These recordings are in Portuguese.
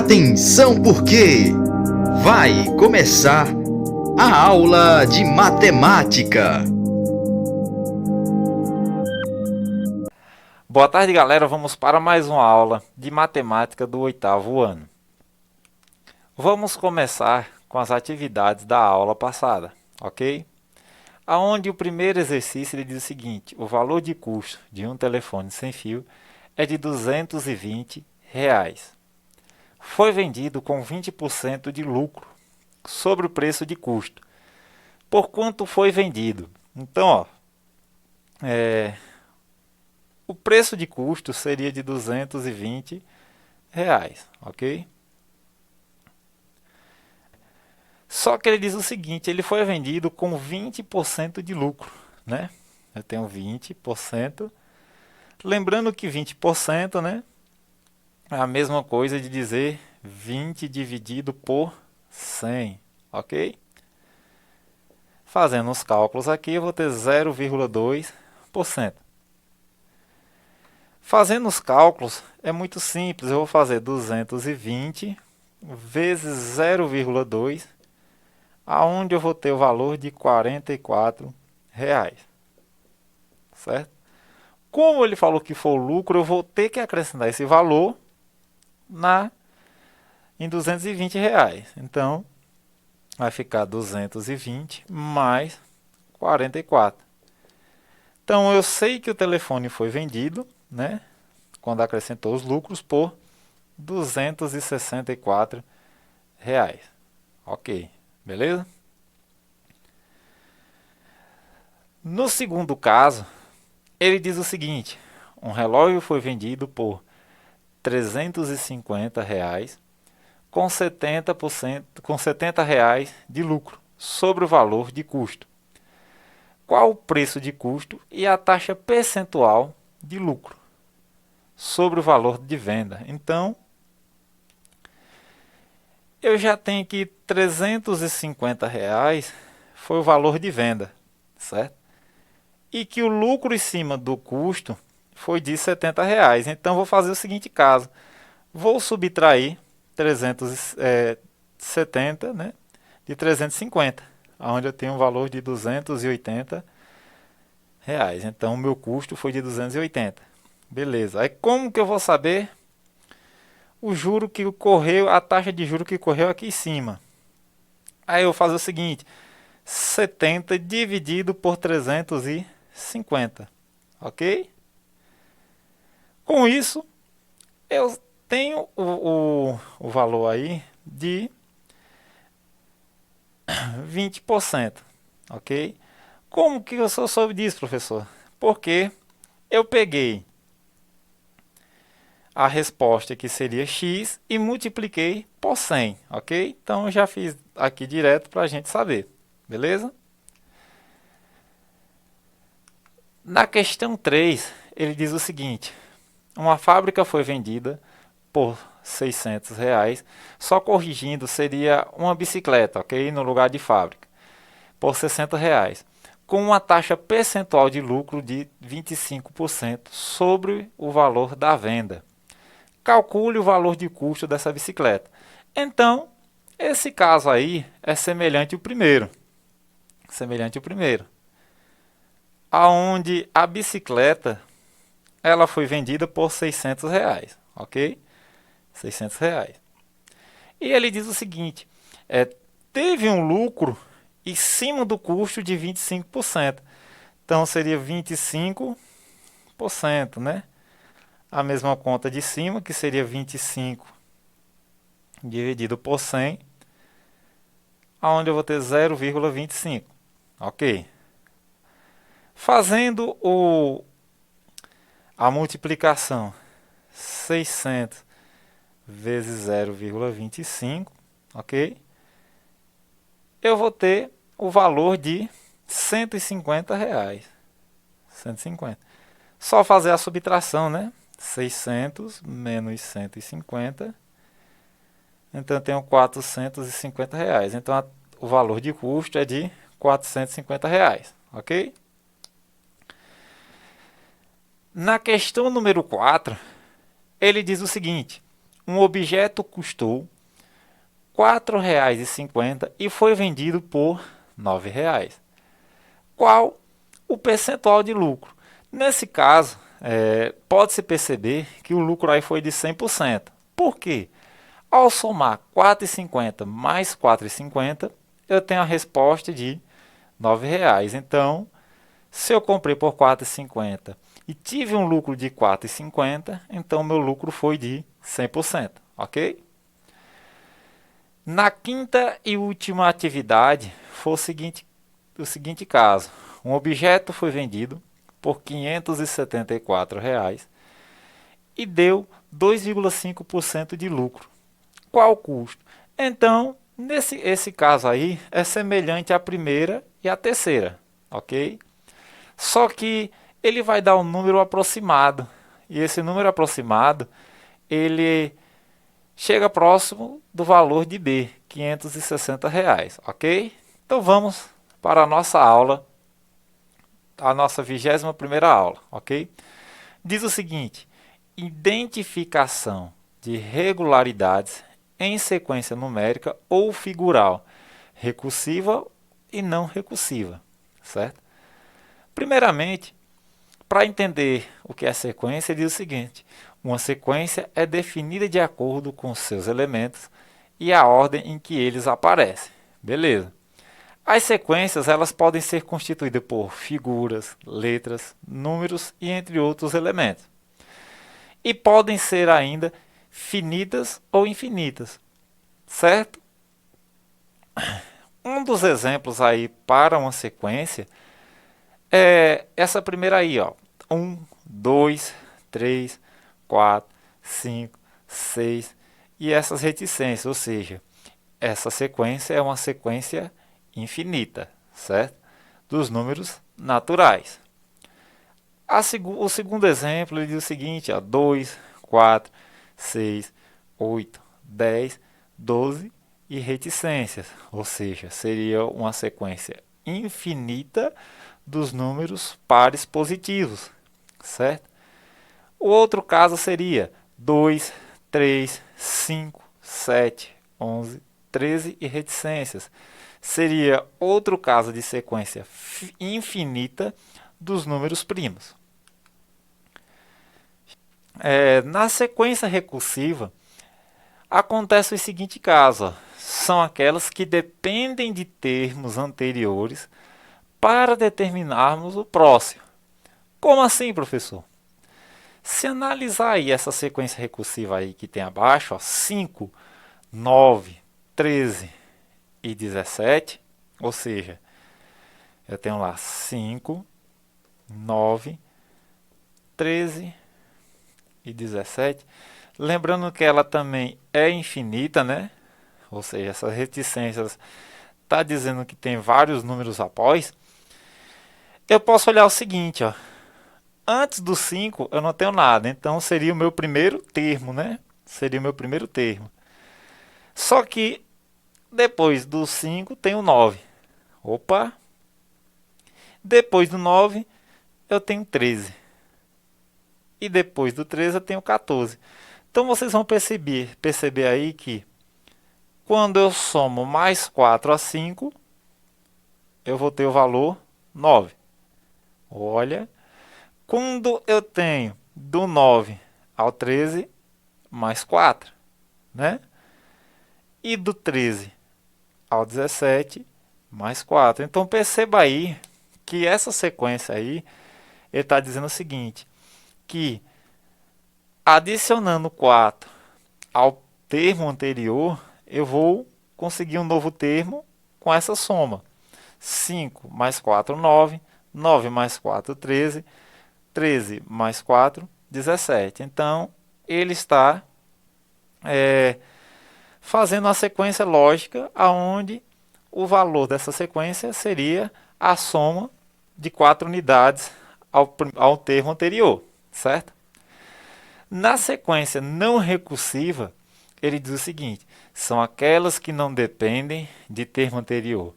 Atenção porque vai começar a aula de matemática. Boa tarde, galera. Vamos para mais uma aula de matemática do 8º ano. Vamos começar com as atividades da aula passada, ok? Aonde o primeiro exercício ele diz o seguinte: o valor de custo de um telefone sem fio é de R$ 220. Foi vendido com 20% de lucro sobre o preço de custo. Por quanto foi vendido? Então, o preço de custo seria de R$ 220, ok? Só que ele diz o seguinte: ele foi vendido com 20% de lucro, né? Eu tenho 20%. Lembrando que 20%, né, é a mesma coisa de dizer 20 dividido por 100, ok? Fazendo os cálculos aqui, eu vou ter 0,2%. Fazendo os cálculos, é muito simples. Eu vou fazer 220 vezes 0,2, aonde eu vou ter o valor de R$ 44, certo? Como ele falou que foi o lucro, eu vou ter que acrescentar esse valor em R$ 220. Então, vai ficar 220 mais 44. Então, eu sei que o telefone foi vendido, né, quando acrescentou os lucros, por R$ 264. Ok, beleza? No segundo caso, ele diz o seguinte: um relógio foi vendido por R$ 350 com 70 reais de lucro sobre o valor de custo. Qual o preço de custo e a taxa percentual de lucro sobre o valor de venda? Então, eu já tenho que R$ 350 foi o valor de venda, certo? E que o lucro em cima do custo foi de R$ 70. Então, vou fazer o seguinte caso. Vou subtrair 370, né, de 350, onde eu tenho um valor de R$ 280. Então, o meu custo foi de 280. Beleza. Aí, como que eu vou saber o juro que correu, a taxa de juro que correu aqui em cima? Aí, eu vou fazer o seguinte: 70 dividido por 350, ok? Com isso, eu tenho o valor aí de 20%, ok? Como que eu só soube disso, professor? Porque eu peguei a resposta que seria x e multipliquei por 100, ok? Então eu já fiz aqui direto para a gente saber, beleza? Na questão 3, ele diz o seguinte: uma fábrica foi vendida por R$ 600, só corrigindo, seria uma bicicleta, ok? No lugar de fábrica, por R$ 60, com uma taxa percentual de lucro de 25% sobre o valor da venda. Calcule o valor de custo dessa bicicleta. Então, esse caso aí é semelhante ao primeiro. Aonde a bicicleta ela foi vendida por R$ 600, ok? R$ 600. E ele diz o seguinte: teve um lucro em cima do custo de 25%. Então seria 25%, né? A mesma conta de cima, que seria 25 dividido por 100, onde eu vou ter 0,25. Ok? Fazendo a multiplicação, 600 vezes 0,25, ok? Eu vou ter o valor de R$ 150. 150. Só fazer a subtração, né? 600 menos 150. Então eu tenho R$ 450. Então o valor de custo é de R$ 450, ok? Na questão número 4, ele diz o seguinte: um objeto custou R$ 4,50 e foi vendido por R$ 9,00. Qual o percentual de lucro? Nesse caso, pode-se perceber que o lucro aí foi de 100%. Por quê? Ao somar 4,50 mais 4,50, eu tenho a resposta de R$ 9,00. Então, se eu comprei por 4,50 e tive um lucro de 4,50, então meu lucro foi de 100%, ok? Na quinta e última atividade, foi o seguinte caso. Um objeto foi vendido por R$ 574,00 e deu 2,5% de lucro. Qual o custo? Então, esse caso aí é semelhante à primeira e à terceira, ok? Só que ele vai dar um número aproximado. E esse número aproximado, ele chega próximo do valor de B, R$ 560,00, ok? Então vamos para a nossa aula, a nossa 21ª aula, ok? Diz o seguinte: identificação de regularidades em sequência numérica ou figural, recursiva e não recursiva, certo? Primeiramente, para entender o que é sequência, diz o seguinte: uma sequência é definida de acordo com seus elementos e a ordem em que eles aparecem. Beleza. As sequências elas podem ser constituídas por figuras, letras, números e entre outros elementos. E podem ser ainda finitas ou infinitas, certo? Um dos exemplos aí para uma sequência é essa primeira aí, ó. 1, 2, 3, 4, 5, 6 e essas reticências, ou seja, essa sequência é uma sequência infinita, certo? Dos números naturais. O segundo exemplo ele diz o seguinte, ó, 2, 4, 6, 8, 10, 12 e reticências, ou seja, seria uma sequência infinita dos números pares positivos, certo? O outro caso seria 2, 3, 5, 7, 11, 13 e reticências. Seria outro caso de sequência infinita dos números primos. Na sequência recursiva, acontece o seguinte caso, ó. São aquelas que dependem de termos anteriores para determinarmos o próximo. Como assim, professor? Se analisar aí essa sequência recursiva aí que tem abaixo, ó, 5, 9, 13 e 17, ou seja, eu tenho lá 5, 9, 13 e 17. Lembrando que ela também é infinita, né? Ou seja, essas reticências está dizendo que tem vários números após. Eu posso olhar o seguinte, ó. Antes do 5 eu não tenho nada, então seria o meu primeiro termo, né? Seria o meu primeiro termo. Só que depois do 5 tem o 9. Opa! Depois do 9 eu tenho 13. E depois do 13 eu tenho 14. Então vocês vão perceber aí que quando eu somo mais 4 a 5, eu vou ter o valor 9. Olha, quando eu tenho do 9 ao 13, mais 4, né? E do 13 ao 17, mais 4. Então perceba aí que essa sequência aí, ele está dizendo o seguinte, que adicionando 4 ao termo anterior, eu vou conseguir um novo termo com essa soma. 5 mais 4, 9. 9 mais 4, 13. 13 mais 4, 17. Então, ele está fazendo uma sequência lógica onde o valor dessa sequência seria a soma de 4 unidades ao termo anterior, certo? Na sequência não recursiva, ele diz o seguinte, são aquelas que não dependem de termo anterior.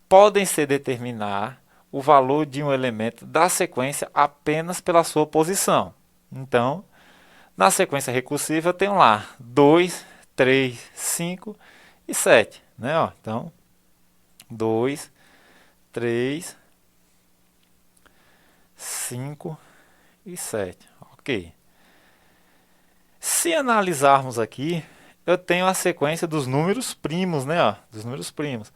Podem se determinar o valor de um elemento da sequência apenas pela sua posição. Então, Na sequência recursiva eu tenho lá 2, 3, 5 e 7. Né? Ó, então, 2, 3, 5 e 7. Ok. Se analisarmos aqui, eu tenho a sequência dos números primos, né? Ó, dos números primos.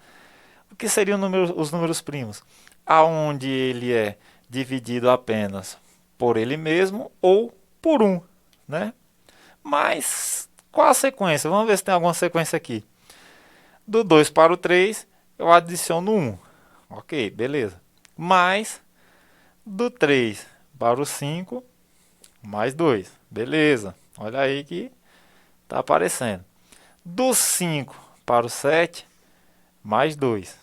O que seriam os números primos? Aonde ele é dividido apenas por ele mesmo ou por 1, né? Mas qual a sequência? Vamos ver se tem alguma sequência aqui. Do 2 para o 3, eu adiciono 1. Ok, beleza. Mais do 3 para o 5, mais 2. Beleza. Olha aí que está aparecendo. Do 5 para o 7, mais 2.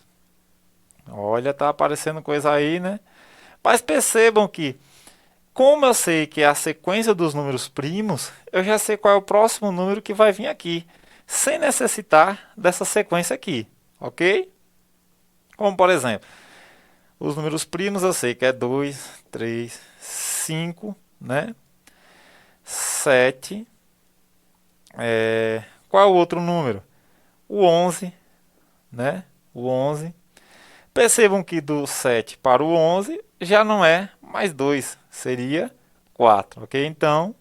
Olha, está aparecendo coisa aí, né? Mas percebam que, como eu sei que é a sequência dos números primos, eu já sei qual é o próximo número que vai vir aqui, sem necessitar dessa sequência aqui, ok? Como por exemplo, os números primos eu sei que é 2, 3, 5, né? 7. Qual é o outro número? O 11, né? O 11. Percebam que do 7 para o 11 já não é mais 2, seria 4, ok? Então,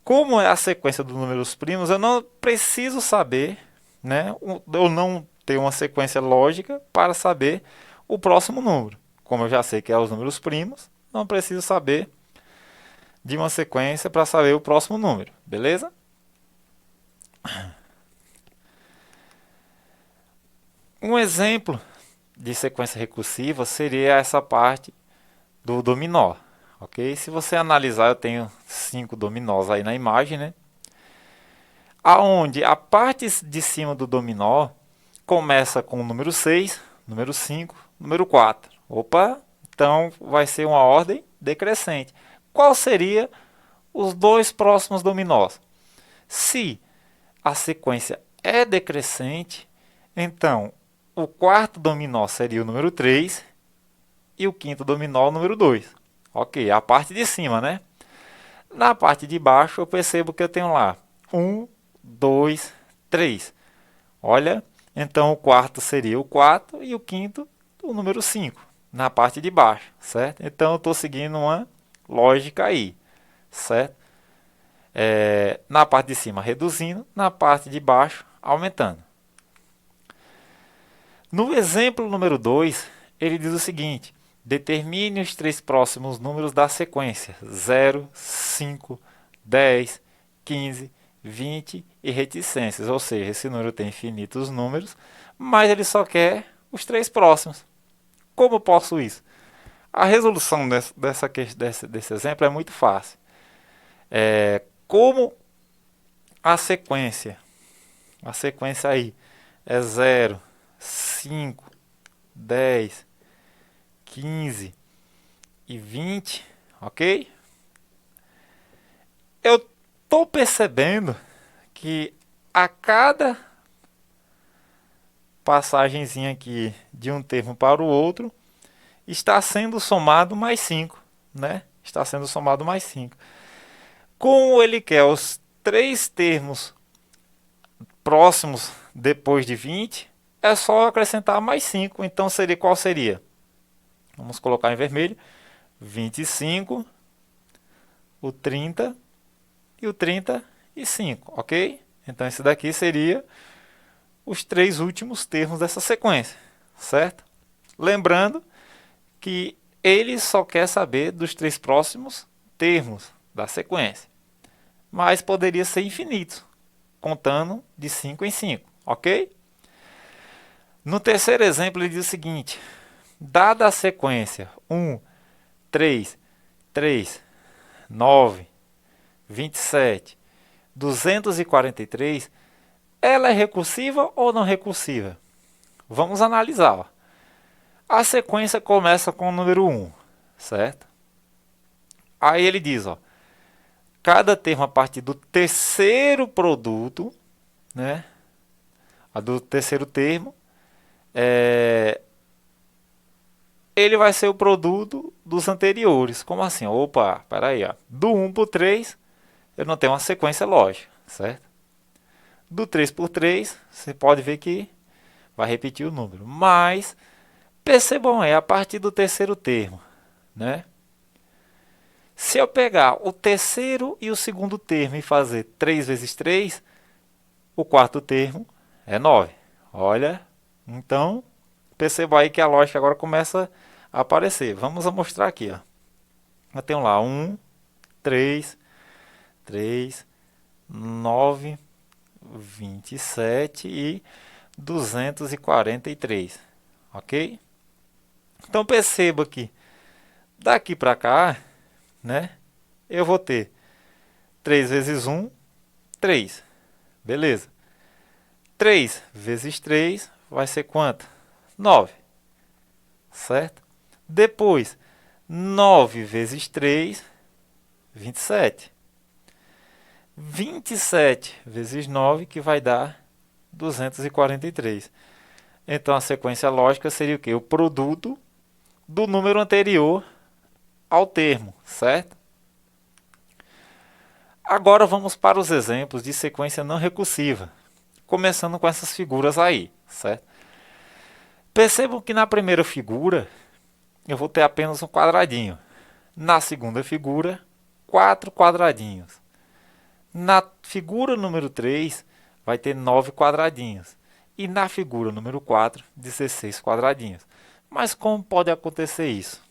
como é a sequência dos números primos, eu não preciso saber, né? Eu não tenho uma sequência lógica para saber o próximo número. Como eu já sei que é os números primos, não preciso saber de uma sequência para saber o próximo número, beleza? Um exemplo de sequência recursiva seria essa parte do dominó, ok? Se você analisar, eu tenho 5 dominós aí na imagem, né? Aonde a parte de cima do dominó começa com o número 6, número 5, número 4. Opa, então vai ser uma ordem decrescente. Qual seria os dois próximos dominós? Se a sequência é decrescente, então o quarto dominó seria o número 3 e o quinto dominó o número 2. Ok, a parte de cima, né? Na parte de baixo eu percebo que eu tenho lá 1, 2, 3. Olha, então o quarto seria o 4 e o quinto o número 5, na parte de baixo, certo? Então eu estou seguindo uma lógica aí, certo? Na parte de cima reduzindo, na parte de baixo aumentando. No exemplo número 2, ele diz o seguinte: determine os 3 próximos números da sequência 0, 5, 10, 15, 20 e reticências. Ou seja, esse número tem infinitos números, mas ele só quer os 3 próximos. Como eu posso isso? A resolução desse exemplo é muito fácil. Como a sequência aí é 0, 5, 10, 15 e 20, ok? Eu estou percebendo que a cada passagenzinha aqui de um termo para o outro está sendo somado mais 5, né? Está sendo somado mais 5. Como ele quer os 3 termos próximos depois de 20, é só acrescentar mais 5. Então qual seria? Vamos colocar em vermelho. 25, o 30 e o 35, ok? Então esse daqui seria os 3 últimos termos dessa sequência, certo? Lembrando que ele só quer saber dos 3 próximos termos da sequência, mas poderia ser infinito, contando de 5 em 5, ok? No terceiro exemplo ele diz o seguinte: dada a sequência 1, 3, 3, 9, 27, 243, ela é recursiva ou não recursiva? Vamos analisar. Ó. A sequência começa com o número 1, certo? Aí ele diz, ó, cada termo a partir do terceiro produto, né? A do terceiro termo, ele vai ser o produto dos anteriores. Como assim? Opa, peraí, ó. Do 1 para o 3 eu não tenho uma sequência lógica, certo? Do 3 por 3, você pode ver que vai repetir o número. Mas, percebam aí, a partir do terceiro termo, né? Se eu pegar o terceiro e o segundo termo e fazer 3 vezes 3, o quarto termo é 9. Olha, então, perceba aí que a lógica agora começa a aparecer. Vamos mostrar aqui, ó. Eu tenho lá 1, 3, 3, 9, 27 e 243, ok? Então perceba que daqui para cá, né, eu vou ter 3 vezes 1, 3, beleza. 3 vezes 3 vai ser quanto? 9, certo? Depois, 9 vezes 3, 27. 27 vezes 9, que vai dar 243. Então, a sequência lógica seria o quê? O produto do número anterior ao termo, certo? Agora vamos para os exemplos de sequência não recursiva, começando com essas figuras aí, certo? Percebam que na primeira figura eu vou ter apenas um quadradinho. Na segunda figura, 4 quadradinhos. Na figura número 3, vai ter 9 quadradinhos. E na figura número 4, 16 quadradinhos. Mas como pode acontecer isso?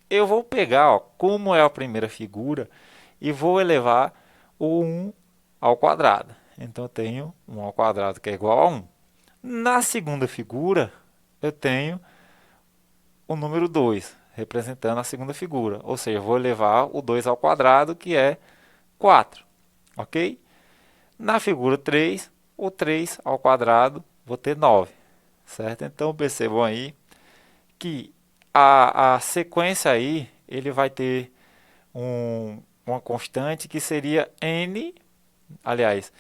Eu vou pegar, ó, como é a primeira figura, e vou elevar o 1 ao quadrado. Então, eu tenho 1 ao quadrado, que é igual a 1. Na segunda figura, eu tenho o número 2, representando a segunda figura. Ou seja, eu vou elevar o 2 ao quadrado, que é 4. Ok? Na figura 3, o 3 ao quadrado, vou ter 9. Certo? Então, percebam aí que a sequência aí, ele vai ter uma constante que seria n, aliás,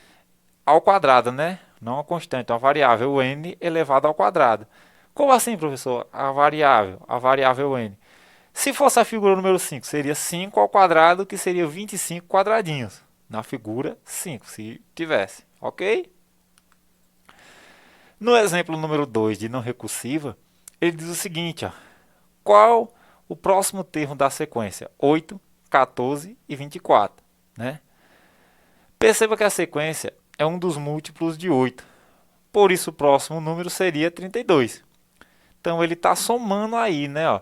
ao quadrado, né? Não uma constante, uma variável n elevado ao quadrado. Como assim, professor? A variável n. Se fosse a figura número 5, seria 5 ao quadrado, que seria 25 quadradinhos. Na figura 5, se tivesse, ok? No exemplo número 2 de não recursiva, ele diz o seguinte, ó, qual o próximo termo da sequência? 8, 14 e 24. Né? Perceba que a sequência é um dos múltiplos de 8. Por isso, o próximo número seria 32. Então, ele está somando aí, né? Ó,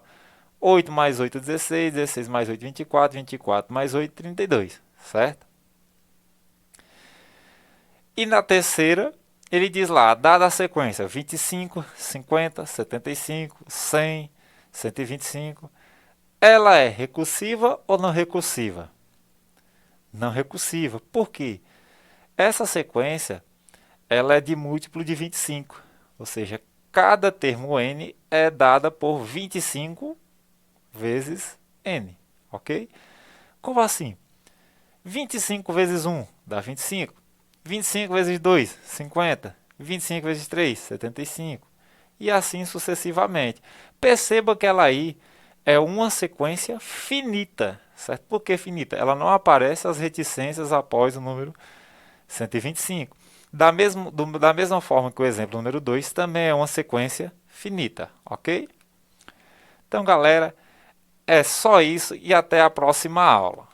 8 mais 8, 16, 16 mais 8, 24, 24 mais 8, 32. Certo? E na terceira, ele diz lá, dada a sequência 25, 50, 75, 100, 125, ela é recursiva ou não recursiva? Não recursiva. Por quê? Essa sequência ela é de múltiplo de 25, ou seja, cada termo n é dada por 25 vezes n, ok? Como assim? 25 vezes 1 dá 25. 25 vezes 2, 50. 25 vezes 3, 75. E assim sucessivamente. Perceba que ela aí é uma sequência finita. Certo? Por que finita? Ela não aparece as reticências após o número 125. Da mesma forma que o exemplo número 2 também é uma sequência finita. Ok? Então, galera, é só isso e até a próxima aula.